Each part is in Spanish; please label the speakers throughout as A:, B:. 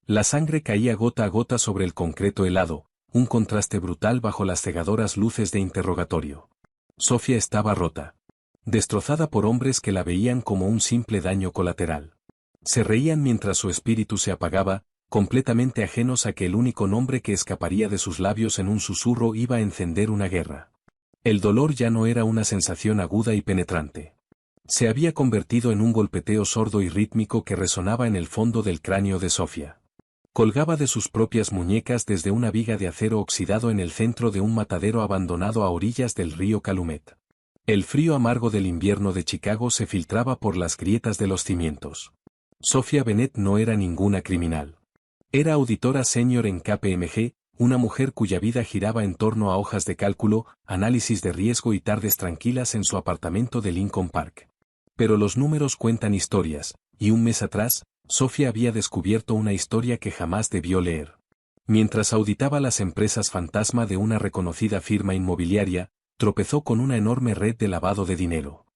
A: La sangre caía gota a gota sobre el concreto helado, un contraste brutal bajo las cegadoras luces de interrogatorio. Sofía estaba rota. Destrozada por hombres que la veían como un simple daño colateral. Se reían mientras su espíritu se apagaba, completamente ajenos a que el único nombre que escaparía de sus labios en un susurro iba a encender una guerra. El dolor ya no era una sensación aguda y penetrante. Se había convertido en un golpeteo sordo y rítmico que resonaba en el fondo del cráneo de Sofía. Colgaba de sus propias muñecas desde una viga de acero oxidado en el centro de un matadero abandonado a orillas del río Calumet. El frío amargo del invierno de Chicago se filtraba por las grietas de los cimientos. Sofía Bennett no era ninguna criminal. Era auditora senior en KPMG, una mujer cuya vida giraba en torno a hojas de cálculo, análisis de riesgo y tardes tranquilas en su apartamento de Lincoln Park. Pero los números cuentan historias, y un mes atrás, Sofía había descubierto una historia que jamás debió leer. Mientras auditaba las empresas fantasma de una reconocida firma inmobiliaria, tropezó con una enorme red de lavado de dinero.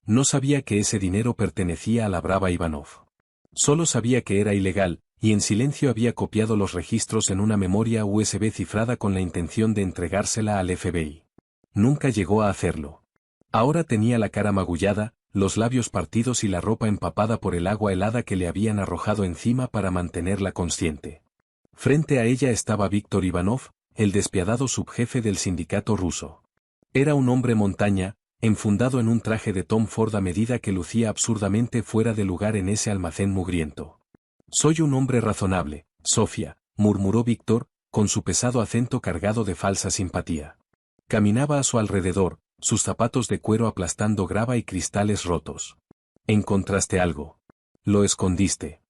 A: No sabía que ese dinero pertenecía a la brava Ivanov. Solo sabía que era ilegal, y en silencio había copiado los registros en una memoria USB cifrada con la intención de entregársela al FBI. Nunca llegó a hacerlo. Ahora tenía la cara magullada, los labios partidos y la ropa empapada por el agua helada que le habían arrojado encima para mantenerla consciente. Frente a ella estaba Víctor Ivanov, el despiadado subjefe del sindicato ruso. Era un hombre montaña, enfundado en un traje de Tom Ford a medida que lucía absurdamente fuera de lugar en ese almacén mugriento. «Soy un hombre razonable, Sofía», murmuró Víctor, con su pesado acento cargado de falsa simpatía. Caminaba a su alrededor, sus zapatos de cuero aplastando grava y cristales rotos. «¿Encontraste algo? Lo escondiste.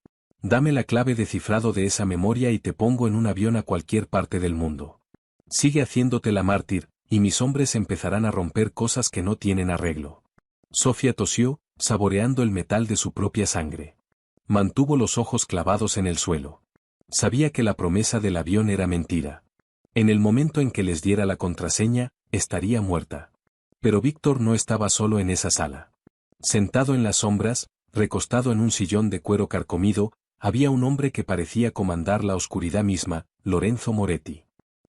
A: Dame la clave de cifrado de esa memoria y te pongo en un avión a cualquier parte del mundo. Sigue haciéndote la mártir, y mis hombres empezarán a romper cosas que no tienen arreglo». Sofía tosió, saboreando el metal de su propia sangre. Mantuvo los ojos clavados en el suelo. Sabía que la promesa del avión era mentira. En el momento en que les diera la contraseña, estaría muerta. Pero Víctor no estaba solo en esa sala. Sentado en las sombras, recostado en un sillón de cuero carcomido, había un hombre que parecía comandar la oscuridad misma, Lorenzo Moretti.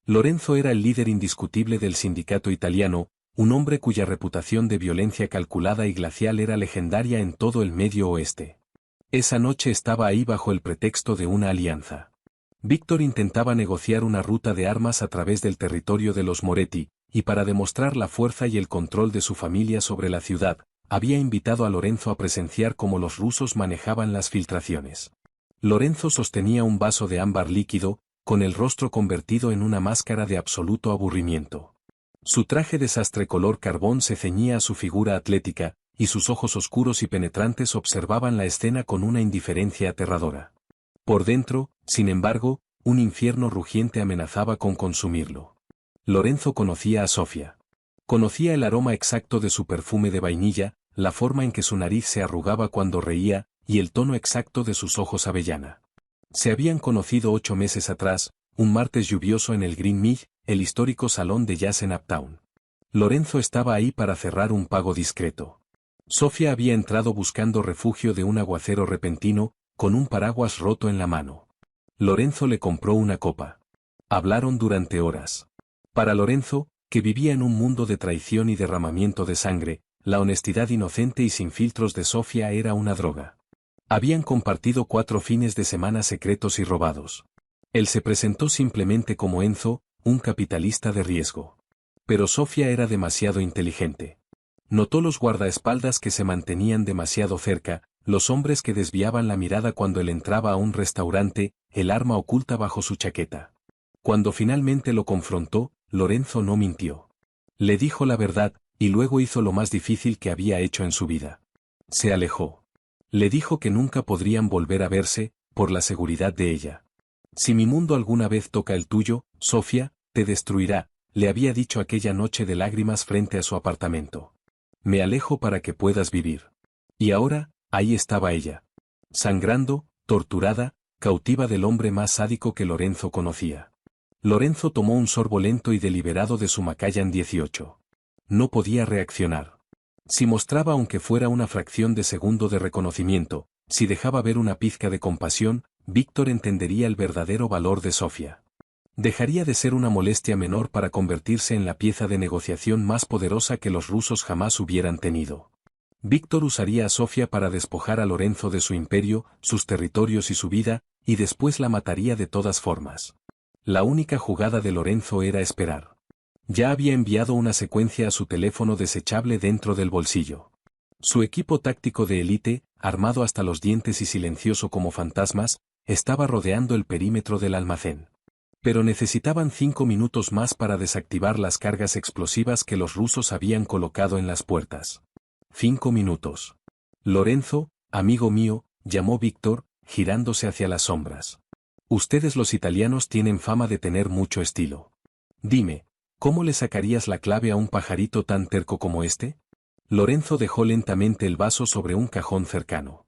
A: Lorenzo era el líder indiscutible del sindicato italiano, un hombre cuya reputación de violencia calculada y glacial era legendaria en todo el Medio Oeste. Esa noche estaba ahí bajo el pretexto de una alianza. Víctor intentaba negociar una ruta de armas a través del territorio de los Moretti, y para demostrar la fuerza y el control de su familia sobre la ciudad, había invitado a Lorenzo a presenciar cómo los rusos manejaban las filtraciones. Lorenzo sostenía un vaso de ámbar líquido, con el rostro convertido en una máscara de absoluto aburrimiento. Su traje de sastre color carbón se ceñía a su figura atlética, y sus ojos oscuros y penetrantes observaban la escena con una indiferencia aterradora. Por dentro, sin embargo, un infierno rugiente amenazaba con consumirlo. Lorenzo conocía a Sofía. Conocía el aroma exacto de su perfume de vainilla, la forma en que su nariz se arrugaba cuando reía, y el tono exacto de sus ojos avellana. Se habían conocido 8 meses atrás, un martes lluvioso en el Green Mill, el histórico salón de jazz en Uptown. Lorenzo estaba ahí para cerrar un pago discreto. Sofía había entrado buscando refugio de un aguacero repentino, con un paraguas roto en la mano. Lorenzo le compró una copa. Hablaron durante horas. Para Lorenzo, que vivía en un mundo de traición y derramamiento de sangre, la honestidad inocente y sin filtros de Sofía era una droga. Habían compartido 4 fines de semana secretos y robados. Él se presentó simplemente como Enzo, un capitalista de riesgo. Pero Sofía era demasiado inteligente. Notó los guardaespaldas que se mantenían demasiado cerca, los hombres que desviaban la mirada cuando él entraba a un restaurante, el arma oculta bajo su chaqueta. Cuando finalmente lo confrontó, Lorenzo no mintió. Le dijo la verdad, y luego hizo lo más difícil que había hecho en su vida. Se alejó. Le dijo que nunca podrían volver a verse, por la seguridad de ella. «Si mi mundo alguna vez toca el tuyo, Sofía, te destruirá», le había dicho aquella noche de lágrimas frente a su apartamento. «Me alejo para que puedas vivir». Y ahora, ahí estaba ella. Sangrando, torturada, cautiva del hombre más sádico que Lorenzo conocía. Lorenzo tomó un sorbo lento y deliberado de su Macallan 18. No podía reaccionar. Si mostraba aunque fuera una fracción de segundo de reconocimiento, si dejaba ver una pizca de compasión, Víctor entendería el verdadero valor de Sofía. Dejaría de ser una molestia menor para convertirse en la pieza de negociación más poderosa que los rusos jamás hubieran tenido. Víctor usaría a Sofía para despojar a Lorenzo de su imperio, sus territorios y su vida, y después la mataría de todas formas. La única jugada de Lorenzo era esperar. Ya había enviado una secuencia a su teléfono desechable dentro del bolsillo. Su equipo táctico de élite, armado hasta los dientes y silencioso como fantasmas, estaba rodeando el perímetro del almacén. Pero necesitaban 5 minutos más para desactivar las cargas explosivas que los rusos habían colocado en las puertas. 5 minutos. Lorenzo, amigo mío, llamó Víctor, girándose hacia las sombras. Ustedes los italianos tienen fama de tener mucho estilo. Dime, ¿cómo le sacarías la clave a un pajarito tan terco como este? Lorenzo dejó lentamente el vaso sobre un cajón cercano.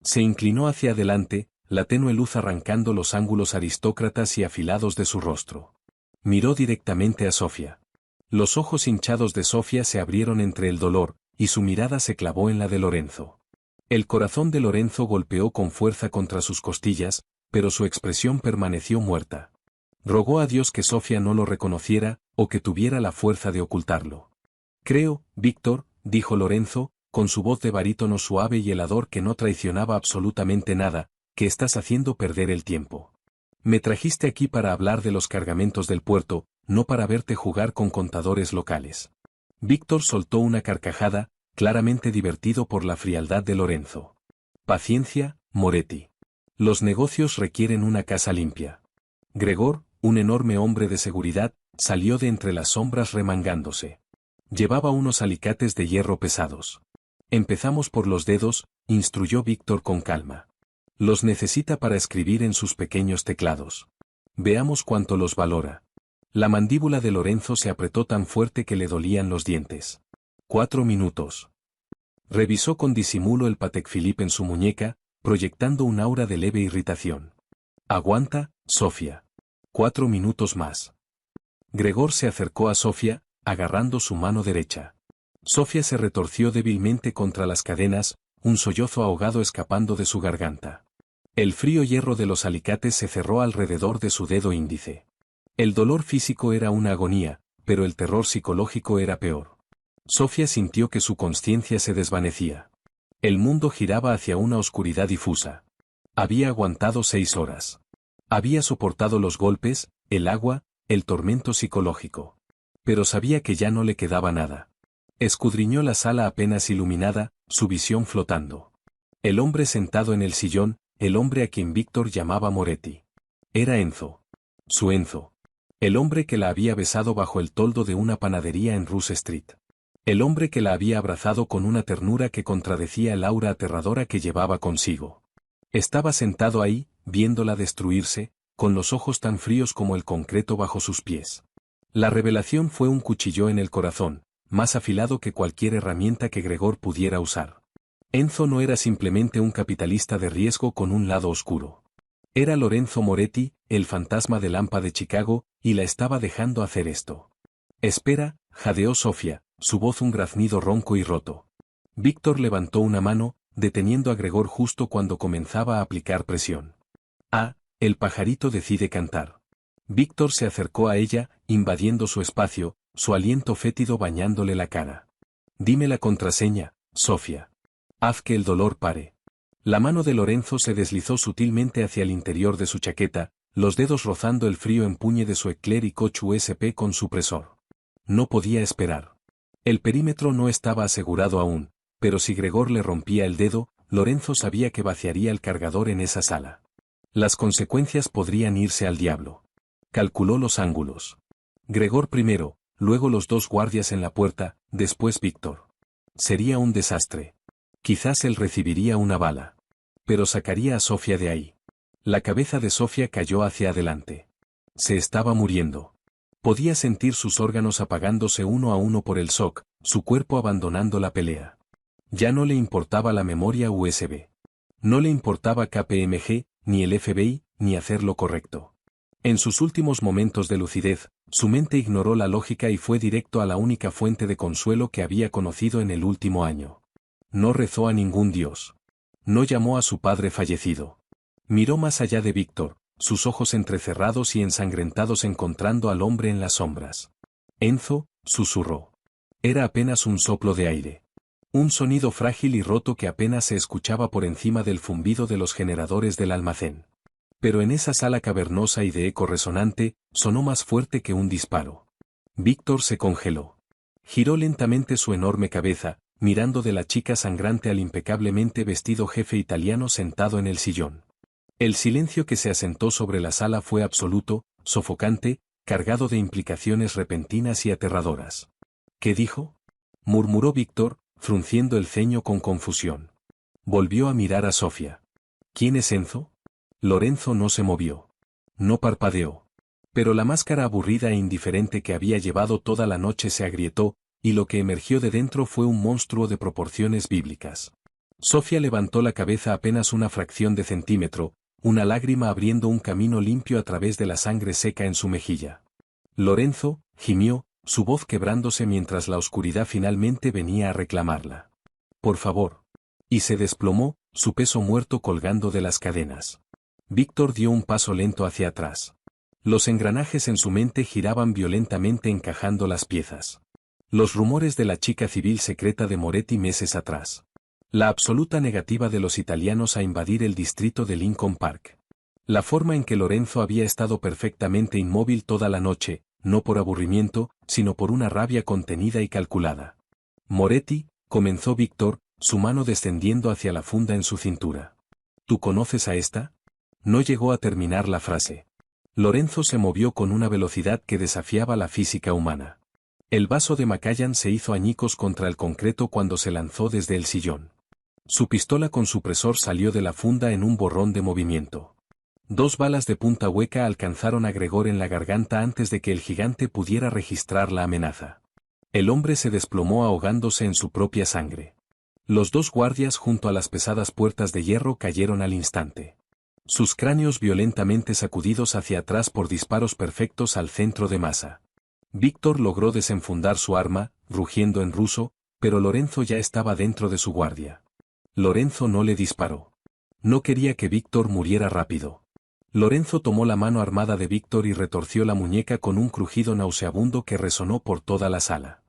A: Se inclinó hacia adelante, la tenue luz arrancando los ángulos aristócratas y afilados de su rostro. Miró directamente a Sofía. Los ojos hinchados de Sofía se abrieron entre el dolor, y su mirada se clavó en la de Lorenzo. El corazón de Lorenzo golpeó con fuerza contra sus costillas, pero su expresión permaneció muerta. Rogó a Dios que Sofía no lo reconociera, o que tuviera la fuerza de ocultarlo. Creo, Víctor, dijo Lorenzo, con su voz de barítono suave y helador que no traicionaba absolutamente nada, que estás haciendo perder el tiempo. Me trajiste aquí para hablar de los cargamentos del puerto, no para verte jugar con contadores locales. Víctor soltó una carcajada, claramente divertido por la frialdad de Lorenzo. Paciencia, Moretti. Los negocios requieren una casa limpia. Gregor, un enorme hombre de seguridad, salió de entre las sombras remangándose. Llevaba unos alicates de hierro pesados. Empezamos por los dedos, instruyó Víctor con calma. Los necesita para escribir en sus pequeños teclados. Veamos cuánto los valora. La mandíbula de Lorenzo se apretó tan fuerte que le dolían los dientes. 4 minutos. Revisó con disimulo el Patek Philippe en su muñeca, proyectando un aura de leve irritación. Aguanta, Sofía. 4 minutos más. Gregor se acercó a Sofía, agarrando su mano derecha. Sofía se retorció débilmente contra las cadenas, un sollozo ahogado escapando de su garganta. El frío hierro de los alicates se cerró alrededor de su dedo índice. El dolor físico era una agonía, pero el terror psicológico era peor. Sofía sintió que su consciencia se desvanecía. El mundo giraba hacia una oscuridad difusa. Había aguantado 6 horas. Había soportado los golpes, el agua, el tormento psicológico. Pero sabía que ya no le quedaba nada. Escudriñó la sala apenas iluminada, su visión flotando. El hombre sentado en el sillón, el hombre a quien Víctor llamaba Moretti. Era Enzo. Su Enzo. El hombre que la había besado bajo el toldo de una panadería en Russ Street. El hombre que la había abrazado con una ternura que contradecía el aura aterradora que llevaba consigo. Estaba sentado ahí, viéndola destruirse, con los ojos tan fríos como el concreto bajo sus pies. La revelación fue un cuchillo en el corazón, más afilado que cualquier herramienta que Gregor pudiera usar. Enzo no era simplemente un capitalista de riesgo con un lado oscuro. Era Lorenzo Moretti, el fantasma del AMPA de Chicago, y la estaba dejando hacer esto. Espera, jadeó Sofía, su voz un graznido ronco y roto. Víctor levantó una mano, deteniendo a Gregor justo cuando comenzaba a aplicar presión. Ah, el pajarito decide cantar. Víctor se acercó a ella, invadiendo su espacio, su aliento fétido bañándole la cara. Dime la contraseña, Sofía. Haz que el dolor pare. La mano de Lorenzo se deslizó sutilmente hacia el interior de su chaqueta, los dedos rozando el frío empuñe de su eclair y coche USB con supresor. No podía esperar. El perímetro no estaba asegurado aún, pero si Gregor le rompía el dedo, Lorenzo sabía que vaciaría el cargador en esa sala. Las consecuencias podrían irse al diablo. Calculó los ángulos. Gregor primero, luego los 2 guardias en la puerta, después Víctor. Sería un desastre. Quizás él recibiría una bala. Pero sacaría a Sofía de ahí. La cabeza de Sofía cayó hacia adelante. Se estaba muriendo. Podía sentir sus órganos apagándose uno a uno por el shock, su cuerpo abandonando la pelea. Ya no le importaba la memoria USB. No le importaba KPMG, ni el FBI, ni hacer lo correcto. En sus últimos momentos de lucidez, su mente ignoró la lógica y fue directo a la única fuente de consuelo que había conocido en el último año. No rezó a ningún dios. No llamó a su padre fallecido. Miró más allá de Víctor, sus ojos entrecerrados y ensangrentados encontrando al hombre en las sombras. Enzo, susurró. Era apenas un soplo de aire. Un sonido frágil y roto que apenas se escuchaba por encima del zumbido de los generadores del almacén. Pero en esa sala cavernosa y de eco resonante, sonó más fuerte que un disparo. Víctor se congeló. Giró lentamente su enorme cabeza, mirando de la chica sangrante al impecablemente vestido jefe italiano sentado en el sillón. El silencio que se asentó sobre la sala fue absoluto, sofocante, cargado de implicaciones repentinas y aterradoras. ¿Qué dijo?, murmuró Víctor, frunciendo el ceño con confusión. Volvió a mirar a Sofía. ¿Quién es Enzo? Lorenzo no se movió. No parpadeó. Pero la máscara aburrida e indiferente que había llevado toda la noche se agrietó, y lo que emergió de dentro fue un monstruo de proporciones bíblicas. Sofía levantó la cabeza apenas una fracción de centímetro, una lágrima abriendo un camino limpio a través de la sangre seca en su mejilla. Lorenzo, gimió, su voz quebrándose mientras la oscuridad finalmente venía a reclamarla. Por favor. Y se desplomó, su peso muerto colgando de las cadenas. Víctor dio un paso lento hacia atrás. Los engranajes en su mente giraban violentamente encajando las piezas. Los rumores de la chica civil secreta de Moretti meses atrás. La absoluta negativa de los italianos a invadir el distrito de Lincoln Park. La forma en que Lorenzo había estado perfectamente inmóvil toda la noche, no por aburrimiento, sino por una rabia contenida y calculada. Moretti, comenzó Víctor, su mano descendiendo hacia la funda en su cintura. ¿Tú conoces a esta? No llegó a terminar la frase. Lorenzo se movió con una velocidad que desafiaba la física humana. El vaso de Macallan se hizo añicos contra el concreto cuando se lanzó desde el sillón. Su pistola con supresor salió de la funda en un borrón de movimiento. 2 balas de punta hueca alcanzaron a Gregor en la garganta antes de que el gigante pudiera registrar la amenaza. El hombre se desplomó ahogándose en su propia sangre. Los 2 guardias junto a las pesadas puertas de hierro cayeron al instante. Sus cráneos violentamente sacudidos hacia atrás por disparos perfectos al centro de masa. Víctor logró desenfundar su arma, rugiendo en ruso, pero Lorenzo ya estaba dentro de su guardia. Lorenzo no le disparó. No quería que Víctor muriera rápido. Lorenzo tomó la mano armada de Víctor y retorció la muñeca con un crujido nauseabundo que resonó por toda la sala.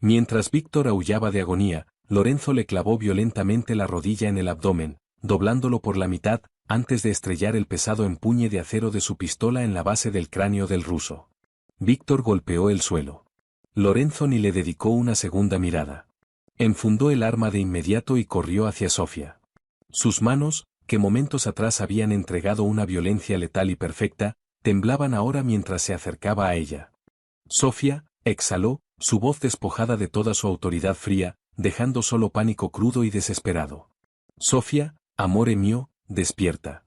A: Mientras Víctor aullaba de agonía, Lorenzo le clavó violentamente la rodilla en el abdomen, doblándolo por la mitad, antes de estrellar el pesado empuñe de acero de su pistola en la base del cráneo del ruso. Víctor golpeó el suelo. Lorenzo ni le dedicó una segunda mirada. Enfundó el arma de inmediato y corrió hacia Sofía. Sus manos, que momentos atrás habían entregado una violencia letal y perfecta, temblaban ahora mientras se acercaba a ella. Sofía, exhaló, su voz despojada de toda su autoridad fría, dejando solo pánico crudo y desesperado. Sofía, amore mío, despierta.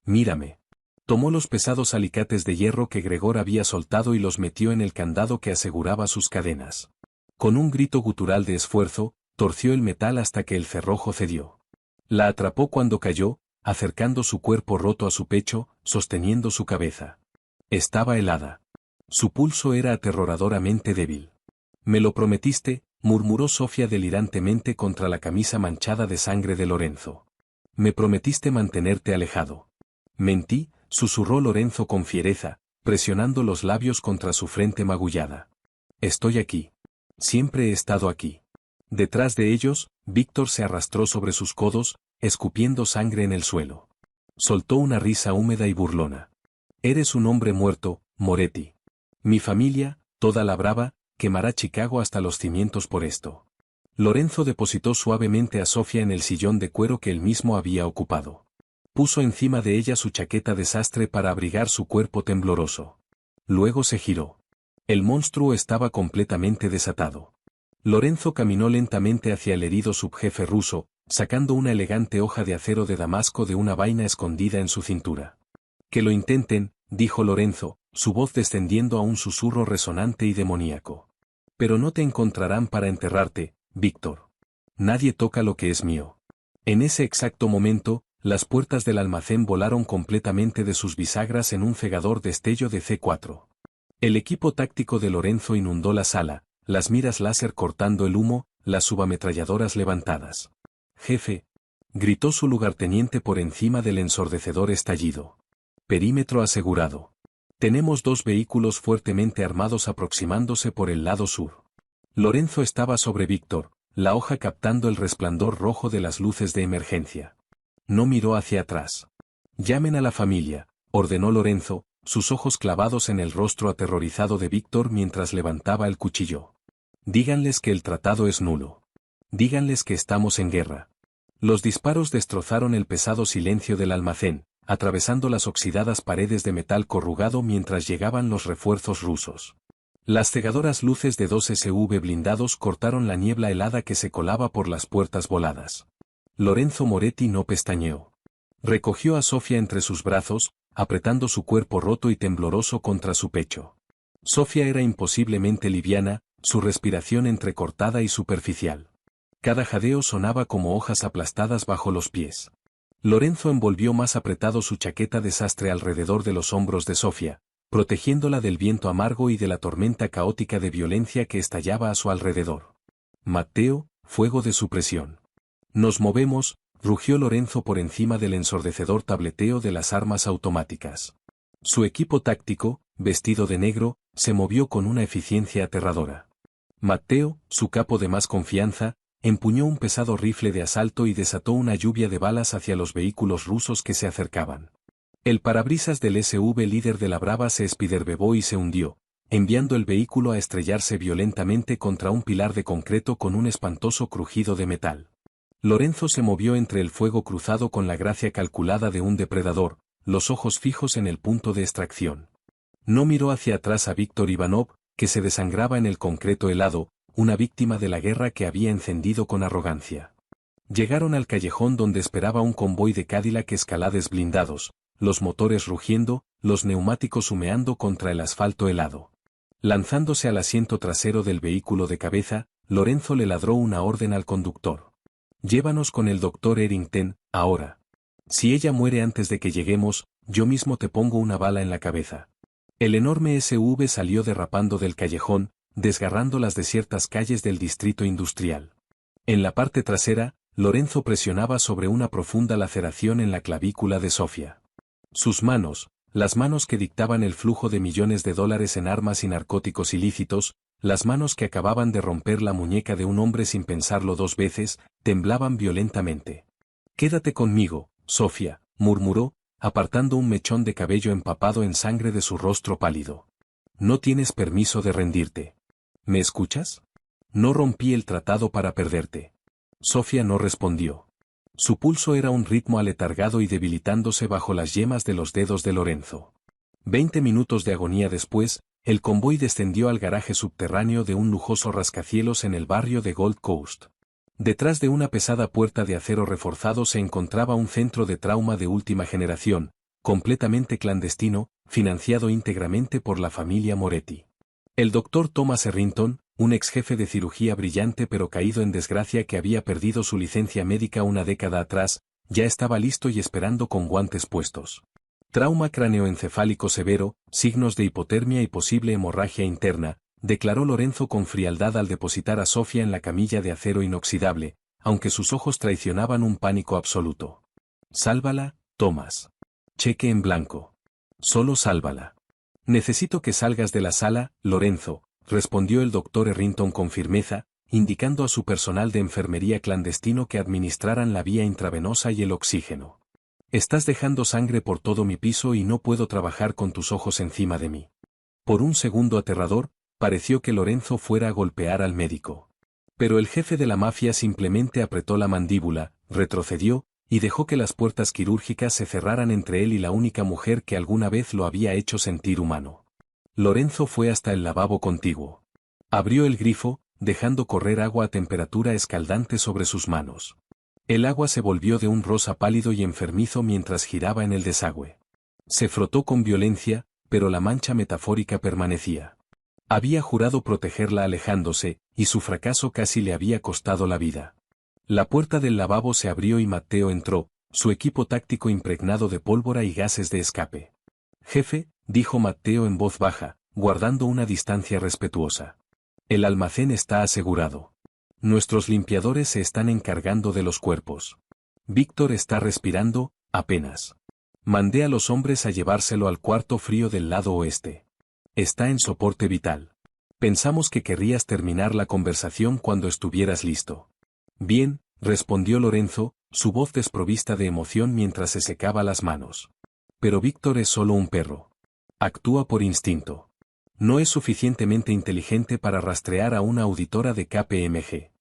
A: Mírame. Tomó los pesados alicates de hierro que Gregor había soltado y los metió en el candado que aseguraba sus cadenas. Con un grito gutural de esfuerzo, torció el metal hasta que el cerrojo cedió. La atrapó cuando cayó, acercando su cuerpo roto a su pecho, sosteniendo su cabeza. Estaba helada. Su pulso era aterradoramente débil. «Me lo prometiste», murmuró Sofía delirantemente contra la camisa manchada de sangre de Lorenzo. «Me prometiste mantenerte alejado». «Mentí», susurró Lorenzo con fiereza, presionando los labios contra su frente magullada. «Estoy aquí. Siempre he estado aquí». Detrás de ellos, Víctor se arrastró sobre sus codos, escupiendo sangre en el suelo. Soltó una risa húmeda y burlona. «Eres un hombre muerto, Moretti. Mi familia, toda la brava, quemará Chicago hasta los cimientos por esto». Lorenzo depositó suavemente a Sofía en el sillón de cuero que él mismo había ocupado. Puso encima de ella su chaqueta de sastre para abrigar su cuerpo tembloroso. Luego se giró. El monstruo estaba completamente desatado. Lorenzo caminó lentamente hacia el herido subjefe ruso, sacando una elegante hoja de acero de Damasco de una vaina escondida en su cintura. «Que lo intenten», dijo Lorenzo, su voz descendiendo a un susurro resonante y demoníaco. «Pero no te encontrarán para enterrarte, Víctor. Nadie toca lo que es mío». En ese exacto momento, las puertas del almacén volaron completamente de sus bisagras en un cegador destello de C4. El equipo táctico de Lorenzo inundó la sala, las miras láser cortando el humo, las subametralladoras levantadas. «Jefe». Gritó su lugarteniente por encima del ensordecedor estallido. Perímetro asegurado. Tenemos 2 vehículos fuertemente armados aproximándose por el lado sur. Lorenzo estaba sobre Víctor, la hoja captando el resplandor rojo de las luces de emergencia. No miró hacia atrás. Llamen a la familia, ordenó Lorenzo, sus ojos clavados en el rostro aterrorizado de Víctor mientras levantaba el cuchillo. Díganles que el tratado es nulo. Díganles que estamos en guerra. Los disparos destrozaron el pesado silencio del almacén, atravesando las oxidadas paredes de metal corrugado mientras llegaban los refuerzos rusos. Las cegadoras luces de 2 SV blindados cortaron la niebla helada que se colaba por las puertas voladas. Lorenzo Moretti no pestañeó. Recogió a Sofía entre sus brazos, apretando su cuerpo roto y tembloroso contra su pecho. Sofía era imposiblemente liviana, su respiración entrecortada y superficial. Cada jadeo sonaba como hojas aplastadas bajo los pies. Lorenzo envolvió más apretado su chaqueta de sastre alrededor de los hombros de Sofía, protegiéndola del viento amargo y de la tormenta caótica de violencia que estallaba a su alrededor. Matteo, fuego de supresión. Nos movemos, rugió Lorenzo por encima del ensordecedor tableteo de las armas automáticas. Su equipo táctico, vestido de negro, se movió con una eficiencia aterradora. Matteo, su capo de más confianza, empuñó un pesado rifle de asalto y desató una lluvia de balas hacia los vehículos rusos que se acercaban. El parabrisas del SV líder de la Brava se espiderbebó y se hundió, enviando el vehículo a estrellarse violentamente contra un pilar de concreto con un espantoso crujido de metal. Lorenzo se movió entre el fuego cruzado con la gracia calculada de un depredador, los ojos fijos en el punto de extracción. No miró hacia atrás a Víctor Ivanov, que se desangraba en el concreto helado, una víctima de la guerra que había encendido con arrogancia. Llegaron al callejón donde esperaba un convoy de Cadillac Escalades blindados, los motores rugiendo, los neumáticos humeando contra el asfalto helado. Lanzándose al asiento trasero del vehículo de cabeza, Lorenzo le ladró una orden al conductor. Llévanos con el doctor Errington, ahora. Si ella muere antes de que lleguemos, yo mismo te pongo una bala en la cabeza. El enorme SV salió derrapando del callejón, desgarrando las desiertas calles del distrito industrial. En la parte trasera, Lorenzo presionaba sobre una profunda laceración en la clavícula de Sofía. Sus manos, las manos que dictaban el flujo de millones de dólares en armas y narcóticos ilícitos, las manos que acababan de romper la muñeca de un hombre sin pensarlo 2 veces, temblaban violentamente. «Quédate conmigo, Sofía», murmuró, apartando un mechón de cabello empapado en sangre de su rostro pálido. «No tienes permiso de rendirte. ¿Me escuchas? No rompí el tratado para perderte». Sofía no respondió. Su pulso era un ritmo aletargado y debilitándose bajo las yemas de los dedos de Lorenzo. 20 minutos de agonía después, el convoy descendió al garaje subterráneo de un lujoso rascacielos en el barrio de Gold Coast. Detrás de una pesada puerta de acero reforzado se encontraba un centro de trauma de última generación, completamente clandestino, financiado íntegramente por la familia Moretti. El doctor Thomas Errington, un ex jefe de cirugía brillante pero caído en desgracia que había perdido su licencia médica una década atrás, ya estaba listo y esperando con guantes puestos. Trauma cráneoencefálico severo, signos de hipotermia y posible hemorragia interna, declaró Lorenzo con frialdad al depositar a Sofía en la camilla de acero inoxidable, aunque sus ojos traicionaban un pánico absoluto. «Sálvala, Thomas. Cheque en blanco. Solo sálvala». «Necesito que salgas de la sala, Lorenzo», respondió el doctor Errington con firmeza, indicando a su personal de enfermería clandestino que administraran la vía intravenosa y el oxígeno. «Estás dejando sangre por todo mi piso y no puedo trabajar con tus ojos encima de mí». Por un segundo aterrador, pareció que Lorenzo fuera a golpear al médico. Pero el jefe de la mafia simplemente apretó la mandíbula, retrocedió, y dejó que las puertas quirúrgicas se cerraran entre él y la única mujer que alguna vez lo había hecho sentir humano. Lorenzo fue hasta el lavabo contiguo. Abrió el grifo, dejando correr agua a temperatura escaldante sobre sus manos. El agua se volvió de un rosa pálido y enfermizo mientras giraba en el desagüe. Se frotó con violencia, pero la mancha metafórica permanecía. Había jurado protegerla alejándose, y su fracaso casi le había costado la vida. La puerta del lavabo se abrió y Matteo entró, su equipo táctico impregnado de pólvora y gases de escape. «Jefe», dijo Matteo en voz baja, guardando una distancia respetuosa. «El almacén está asegurado. Nuestros limpiadores se están encargando de los cuerpos. Víctor está respirando, apenas. Mandé a los hombres a llevárselo al cuarto frío del lado oeste. Está en soporte vital. Pensamos que querrías terminar la conversación cuando estuvieras listo. Bien, respondió Lorenzo, su voz desprovista de emoción mientras se secaba las manos. Pero Víctor es solo un perro. Actúa por instinto. No es suficientemente inteligente para rastrear a una auditora de KPMG.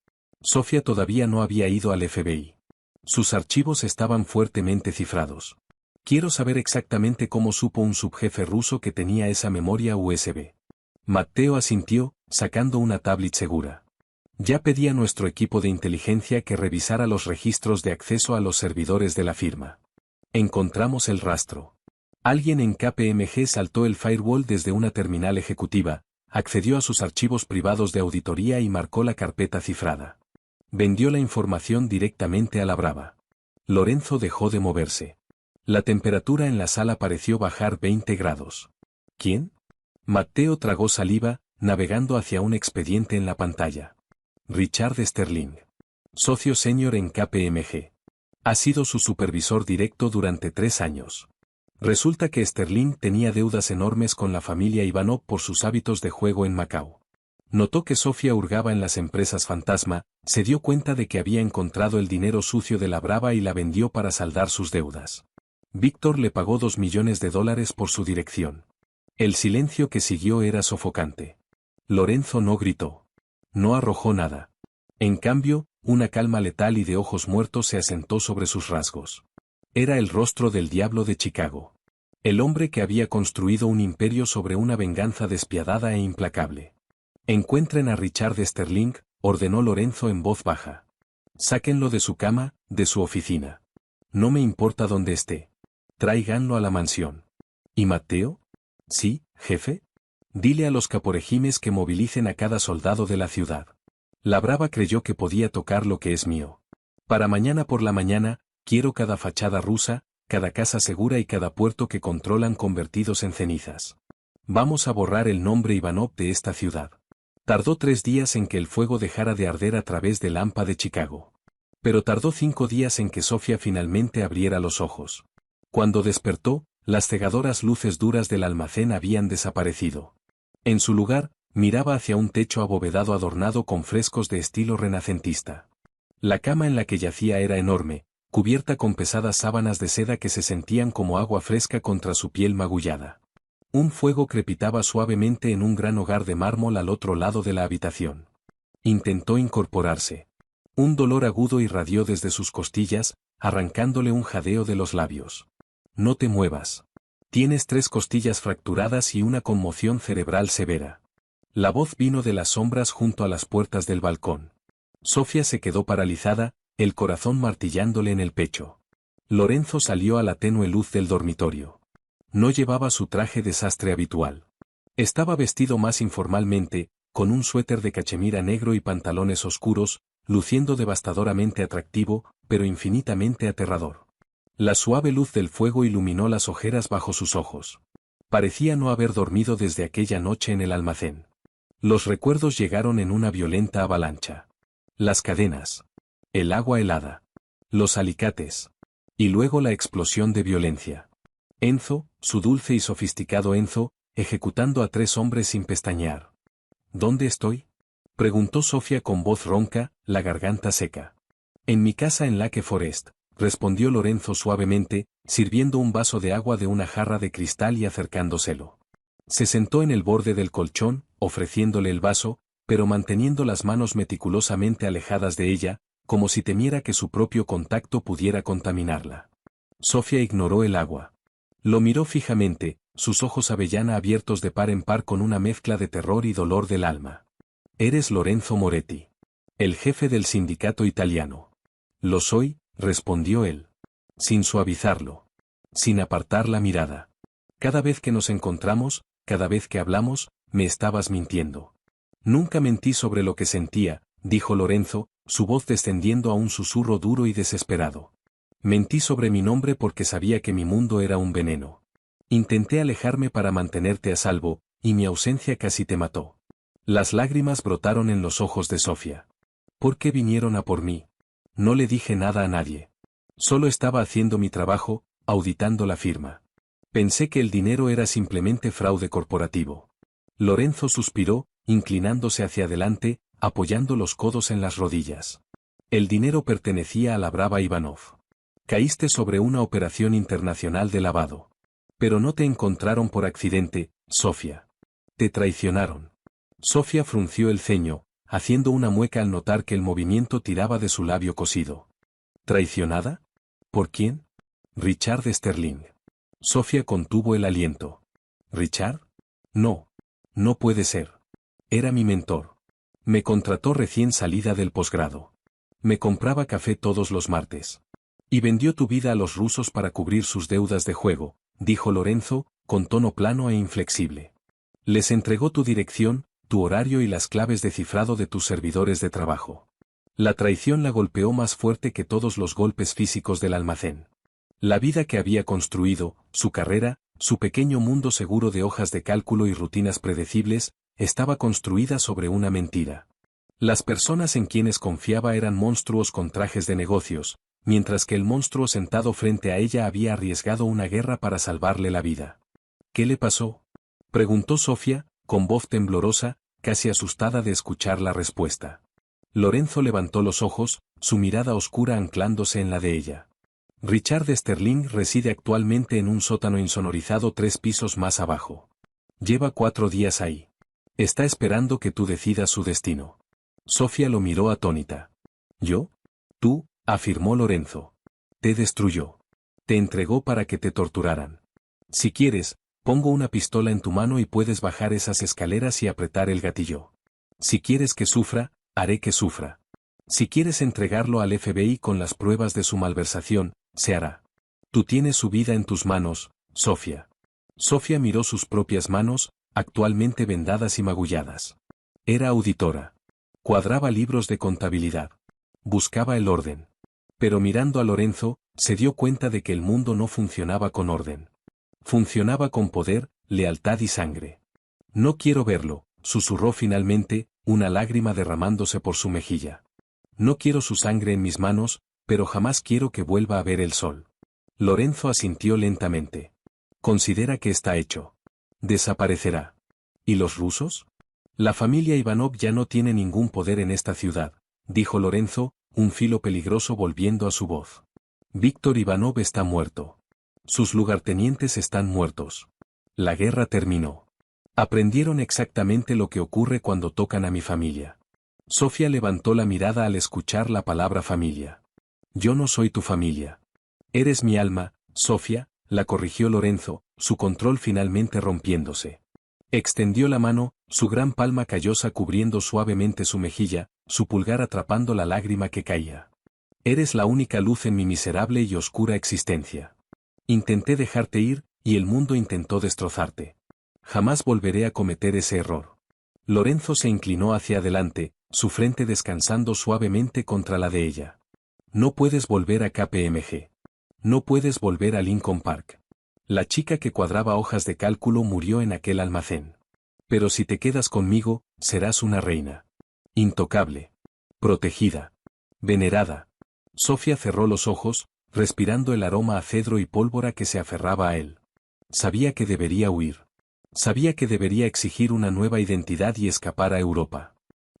A: Sofía todavía no había ido al FBI. Sus archivos estaban fuertemente cifrados. Quiero saber exactamente cómo supo un subjefe ruso que tenía esa memoria USB. Matteo asintió, sacando una tablet segura. Ya pedí a nuestro equipo de inteligencia que revisara los registros de acceso a los servidores de la firma. Encontramos el rastro. Alguien en KPMG saltó el firewall desde una terminal ejecutiva, accedió a sus archivos privados de auditoría y marcó la carpeta cifrada. Vendió la información directamente a la Brava. Lorenzo dejó de moverse. La temperatura en la sala pareció bajar 20 grados. ¿Quién? Matteo tragó saliva, navegando hacia un expediente en la pantalla. Richard Sterling. Socio senior en KPMG. Ha sido su supervisor directo durante 3 años. Resulta que Sterling tenía deudas enormes con la familia Ivanov por sus hábitos de juego en Macao. Notó que Sofía hurgaba en las empresas fantasma, se dio cuenta de que había encontrado el dinero sucio de la Brava y la vendió para saldar sus deudas. Víctor le pagó $2 millones por su dirección. El silencio que siguió era sofocante. Lorenzo no gritó. No arrojó nada. En cambio, una calma letal y de ojos muertos se asentó sobre sus rasgos. Era el rostro del diablo de Chicago. El hombre que había construido un imperio sobre una venganza despiadada e implacable. Encuentren a Richard Sterling, ordenó Lorenzo en voz baja. Sáquenlo de su cama, de su oficina. No me importa dónde esté. Tráiganlo a la mansión. ¿Y Matteo? Sí, jefe. Dile a los caporegimes que movilicen a cada soldado de la ciudad. La Brava creyó que podía tocar lo que es mío. Para mañana por la mañana, quiero cada fachada rusa, cada casa segura y cada puerto que controlan convertidos en cenizas. Vamos a borrar el nombre Ivanov de esta ciudad. Tardó 3 días en que el fuego dejara de arder a través del AMPA de Chicago. Pero tardó 5 días en que Sofía finalmente abriera los ojos. Cuando despertó, las cegadoras luces duras del almacén habían desaparecido. En su lugar, miraba hacia un techo abovedado adornado con frescos de estilo renacentista. La cama en la que yacía era enorme, cubierta con pesadas sábanas de seda que se sentían como agua fresca contra su piel magullada. Un fuego crepitaba suavemente en un gran hogar de mármol al otro lado de la habitación. Intentó incorporarse. Un dolor agudo irradió desde sus costillas, arrancándole un jadeo de los labios. No te muevas. Tienes 3 costillas fracturadas y una conmoción cerebral severa. La voz vino de las sombras junto a las puertas del balcón. Sofía se quedó paralizada, el corazón martillándole en el pecho. Lorenzo salió a la tenue luz del dormitorio. No llevaba su traje de sastre habitual. Estaba vestido más informalmente, con un suéter de cachemira negro y pantalones oscuros, luciendo devastadoramente atractivo, pero infinitamente aterrador. La suave luz del fuego iluminó las ojeras bajo sus ojos. Parecía no haber dormido desde aquella noche en el almacén. Los recuerdos llegaron en una violenta avalancha. Las cadenas. El agua helada. Los alicates. Y luego la explosión de violencia. Enzo, su dulce y sofisticado Enzo, ejecutando a 3 hombres sin pestañear. ¿Dónde estoy? Preguntó Sofía con voz ronca, la garganta seca. En mi casa en Lake Forest, respondió Lorenzo suavemente, sirviendo un vaso de agua de una jarra de cristal y acercándoselo. Se sentó en el borde del colchón, ofreciéndole el vaso, pero manteniendo las manos meticulosamente alejadas de ella, como si temiera que su propio contacto pudiera contaminarla. Sofía ignoró el agua. Lo miró fijamente, sus ojos avellana abiertos de par en par con una mezcla de terror y dolor del alma. Eres Lorenzo Moretti. El jefe del sindicato italiano. Lo soy, respondió él. Sin suavizarlo. Sin apartar la mirada. Cada vez que nos encontramos, cada vez que hablamos, me estabas mintiendo. Nunca mentí sobre lo que sentía, dijo Lorenzo, su voz descendiendo a un susurro duro y desesperado. Mentí sobre mi nombre porque sabía que mi mundo era un veneno. Intenté alejarme para mantenerte a salvo, y mi ausencia casi te mató. Las lágrimas brotaron en los ojos de Sofía. ¿Por qué vinieron a por mí? No le dije nada a nadie. Solo estaba haciendo mi trabajo, auditando la firma. Pensé que el dinero era simplemente fraude corporativo. Lorenzo suspiró, inclinándose hacia adelante, apoyando los codos en las rodillas. El dinero pertenecía a la brava Ivanov. Caíste sobre una operación internacional de lavado. Pero no te encontraron por accidente, Sofía. Te traicionaron. Sofía frunció el ceño, haciendo una mueca al notar que el movimiento tiraba de su labio cosido. ¿Traicionada? ¿Por quién? Richard Sterling. Sofía contuvo el aliento. ¿Richard? No. No puede ser. Era mi mentor. Me contrató recién salida del posgrado. Me compraba café todos los martes. Y vendió tu vida a los rusos para cubrir sus deudas de juego, dijo Lorenzo, con tono plano e inflexible. Les entregó tu dirección, tu horario y las claves de cifrado de tus servidores de trabajo. La traición la golpeó más fuerte que todos los golpes físicos del almacén. La vida que había construido, su carrera, su pequeño mundo seguro de hojas de cálculo y rutinas predecibles, estaba construida sobre una mentira. Las personas en quienes confiaba eran monstruos con trajes de negocios, mientras que el monstruo sentado frente a ella había arriesgado una guerra para salvarle la vida. ¿Qué le pasó?, preguntó Sofía, con voz temblorosa, casi asustada de escuchar la respuesta. Lorenzo levantó los ojos, su mirada oscura anclándose en la de ella. Richard Sterling reside actualmente en un sótano insonorizado 3 pisos más abajo. Lleva 4 días ahí. Está esperando que tú decidas su destino. Sofía lo miró atónita. ¿Yo? Tú, afirmó Lorenzo. Te destruyó. Te entregó para que te torturaran. Si quieres, pongo una pistola en tu mano y puedes bajar esas escaleras y apretar el gatillo. Si quieres que sufra, haré que sufra. Si quieres entregarlo al FBI con las pruebas de su malversación, se hará. Tú tienes su vida en tus manos, Sofía. Sofía miró sus propias manos, actualmente vendadas y magulladas. Era auditora. Cuadraba libros de contabilidad. Buscaba el orden. Pero mirando a Lorenzo, se dio cuenta de que el mundo no funcionaba con orden. Funcionaba con poder, lealtad y sangre. No quiero verlo, susurró finalmente, una lágrima derramándose por su mejilla. No quiero su sangre en mis manos, pero jamás quiero que vuelva a ver el sol. Lorenzo asintió lentamente. Considera que está hecho. Desaparecerá. ¿Y los rusos? La familia Ivanov ya no tiene ningún poder en esta ciudad, dijo Lorenzo, un filo peligroso volviendo a su voz. Víctor Ivanov está muerto. Sus lugartenientes están muertos. La guerra terminó. Aprendieron exactamente lo que ocurre cuando tocan a mi familia. Sofía levantó la mirada al escuchar la palabra familia. Yo no soy tu familia. Eres mi alma, Sofía, la corrigió Lorenzo, su control finalmente rompiéndose. Extendió la mano, su gran palma callosa cubriendo suavemente su mejilla, su pulgar atrapando la lágrima que caía. Eres la única luz en mi miserable y oscura existencia. Intenté dejarte ir, y el mundo intentó destrozarte. Jamás volveré a cometer ese error. Lorenzo se inclinó hacia adelante, su frente descansando suavemente contra la de ella. No puedes volver a KPMG. No puedes volver a Lincoln Park. La chica que cuadraba hojas de cálculo murió en aquel almacén. Pero si te quedas conmigo, serás una reina. Intocable. Protegida. Venerada. Sofía cerró los ojos, respirando el aroma a cedro y pólvora que se aferraba a él. Sabía que debería huir. Sabía que debería exigir una nueva identidad y escapar a Europa.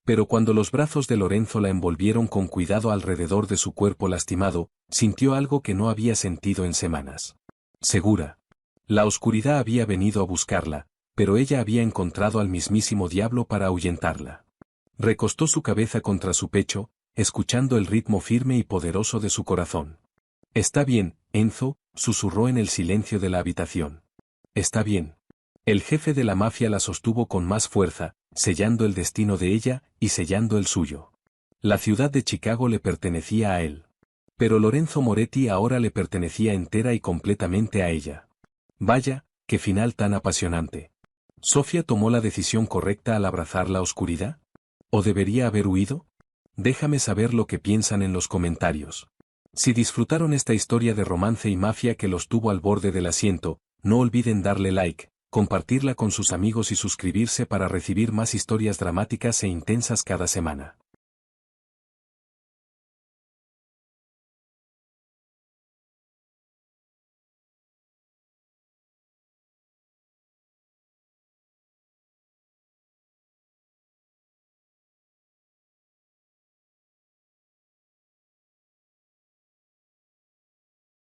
A: Pero cuando los brazos de Lorenzo la envolvieron con cuidado alrededor de su cuerpo lastimado, sintió algo que no había sentido en semanas. Segura. La oscuridad había venido a buscarla, pero ella había encontrado al mismísimo diablo para ahuyentarla. Recostó su cabeza contra su pecho, escuchando el ritmo firme y poderoso de su corazón. Está bien, Enzo, susurró en el silencio de la habitación. Está bien. El jefe de la mafia la sostuvo con más fuerza, sellando el destino de ella y sellando el suyo. La ciudad de Chicago le pertenecía a él. Pero Lorenzo Moretti ahora le pertenecía entera y completamente a ella. Vaya, qué final tan apasionante. ¿Sofía tomó la decisión correcta al abrazar la oscuridad? ¿O debería haber huido? Déjame saber lo que piensan en los comentarios. Si disfrutaron esta historia de romance y mafia que los tuvo al borde del asiento, no olviden darle like, compartirla con sus amigos y suscribirse para recibir más historias dramáticas e intensas cada semana.